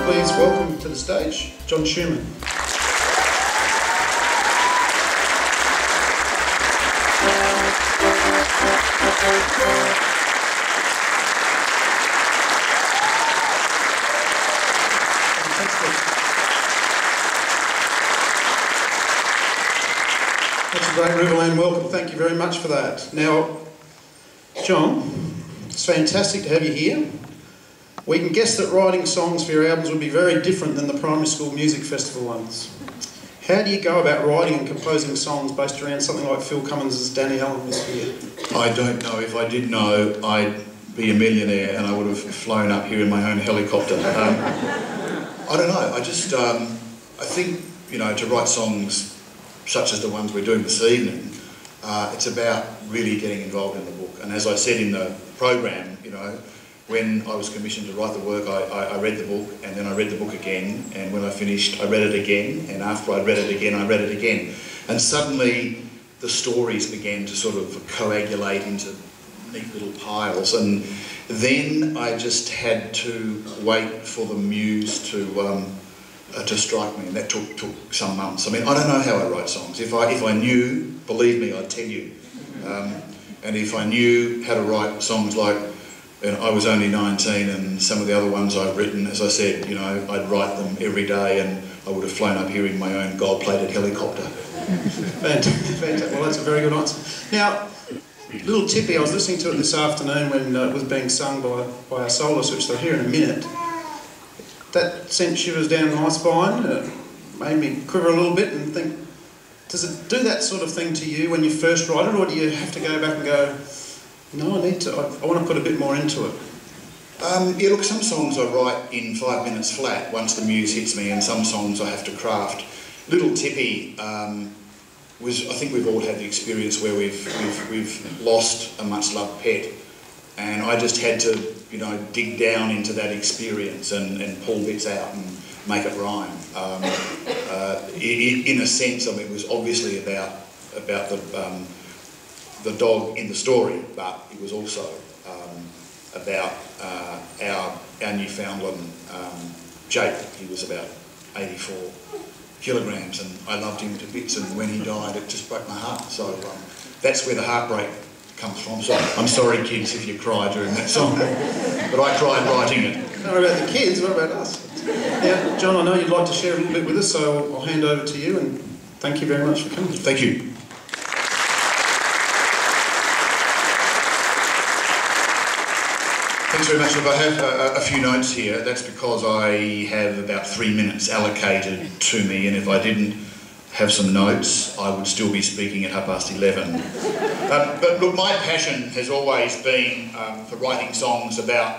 please welcome to the stage John Schumann. That's a great Riverland welcome. Thank you very much for that. Now, John, it's fantastic to have you here. We can guess that writing songs for your albums would be very different than the primary school music festival ones. How do you go about writing and composing songs based around something like Phil Cummins' Danny Allen this year? I don't know. If I did know, I'd be a millionaire and I would have flown up here in my own helicopter. I don't know. I think, you know, to write songs such as the ones we're doing this evening, it's about really getting involved in the book. And as I said in the program, you know, when I was commissioned to write the work, I read the book, and then I read the book again, and when I finished, I read it again, and after I read it again, I read it again. And suddenly the stories began to sort of coagulate into neat little piles, and then I just had to wait for the muse to strike me, and that took some months. I mean, I don't know how I write songs. If I knew, believe me, I'd tell you. And if I knew how to write songs like, and I was only 19, and some of the other ones I've written, as I said, you know, I'd write them every day, and I would have flown up here in my own gold-plated helicopter. Fantastic. Well, that's a very good answer. Now, little Tippy, I was listening to it this afternoon when it was being sung by our soloist, which they'll hear in a minute. That sent shivers down my spine. It made me quiver a little bit and think, does it do that sort of thing to you when you first write it, or do you have to go back and go, no, I want to put a bit more into it? Yeah, look, some songs I write in 5 minutes flat once the muse hits me, and some songs I have to craft. Little Tippy I think we've all had the experience where we've lost a much-loved pet, and I just had to, you know, dig down into that experience and pull bits out and make it rhyme. In a sense, I mean, it was obviously about the dog in the story, but it was also about our Newfoundland Jake. He was about 84 kilograms, and I loved him to bits, and when he died it just broke my heart. So that's where the heartbreak comes from. So I'm sorry, kids, if you cry during that song, but I cried writing it. Not about the kids, what about us? Now, John, I know you'd like to share a little bit with us, so I'll hand over to you, and thank you very much for coming. Thank you. Thanks very much. Look, I have a few notes here. That's because I have about 3 minutes allocated to me, and if I didn't have some notes, I would still be speaking at 11:30. But look, my passion has always been for writing songs about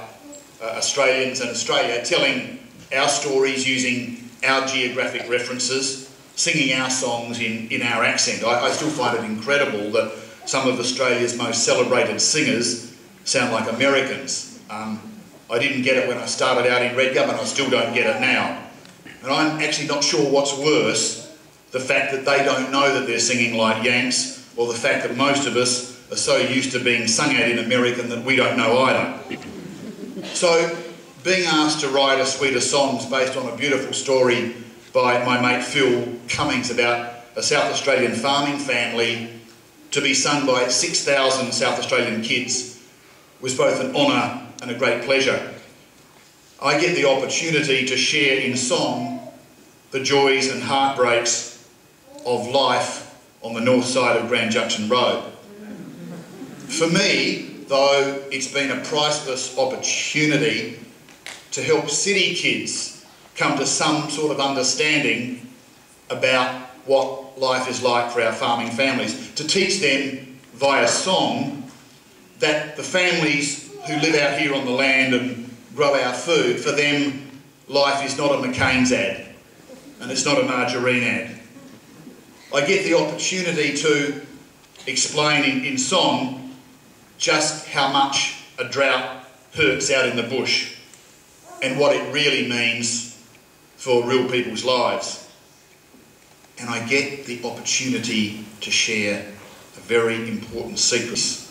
Australians and Australia, telling our stories using our geographic references, singing our songs in our accent. I still find it incredible that some of Australia's most celebrated singers sound like Americans. I didn't get it when I started out in Redgum, and I still don't get it now. And I'm actually not sure what's worse, the fact that they don't know that they're singing like Yanks, or the fact that most of us are so used to being sung at in American that we don't know either. So, being asked to write a suite of songs based on a beautiful story by my mate Phil Cummins about a South Australian farming family to be sung by 6,000 South Australian kids was both an honour and a great pleasure. I get the opportunity to share in song the joys and heartbreaks of life on the north side of Grand Junction Road. For me, though, it's been a priceless opportunity to help city kids come to some sort of understanding about what life is like for our farming families, to teach them via song that the families who live out here on the land and grow our food, for them life is not a McCain's ad and it's not a margarine ad. I get the opportunity to explain in song just how much a drought hurts out in the bush and what it really means for real people's lives. And I get the opportunity to share a very important secret.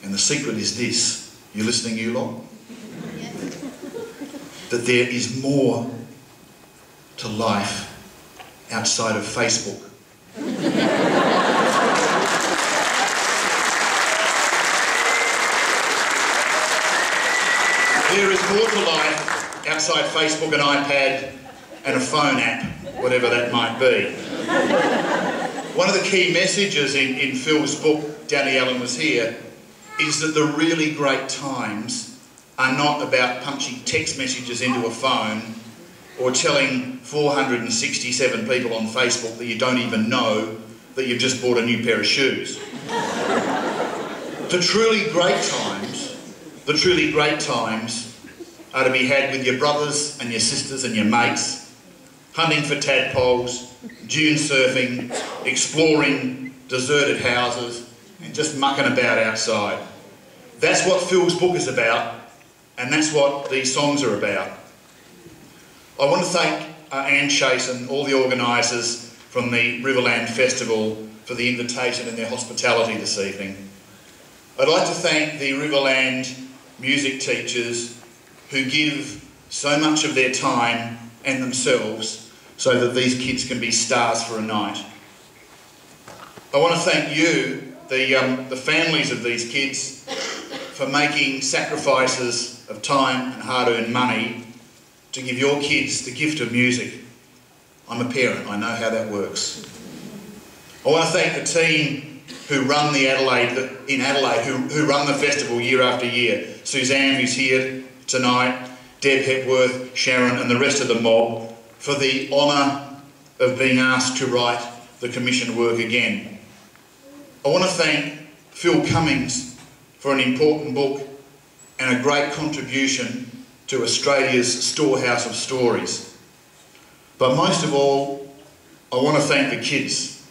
And the secret is this. You listening, you lot? that there is more to life outside of Facebook. There is more to life outside Facebook, an iPad and a phone app, whatever that might be. One of the key messages in Phil's book, Danny Allen Was Here, is that the really great times are not about punching text messages into a phone or telling 467 people on Facebook that you don't even know that you've just bought a new pair of shoes. The truly great times are to be had with your brothers and your sisters and your mates, hunting for tadpoles, dune surfing, exploring deserted houses, and just mucking about outside. That's what Phil's book is about, and that's what these songs are about. I want to thank Anne Chase and all the organisers from the Riverland Festival for the invitation and their hospitality this evening. I'd like to thank the Riverland music teachers who give so much of their time and themselves so that these kids can be stars for a night. I want to thank you, the families of these kids, for making sacrifices of time and hard-earned money to give your kids the gift of music. I'm a parent, I know how that works. I want to thank the team who run the who run the festival year after year. Suzanne, who's here tonight, Deb Hepworth, Sharon and the rest of the mob, for the honour of being asked to write the commissioned work again. I want to thank Phil Cummings for an important book and a great contribution to Australia's storehouse of stories. But most of all, I want to thank the kids,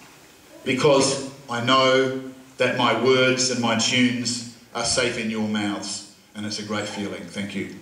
because I know that my words and my tunes are safe in your mouths, and it's a great feeling. Thank you.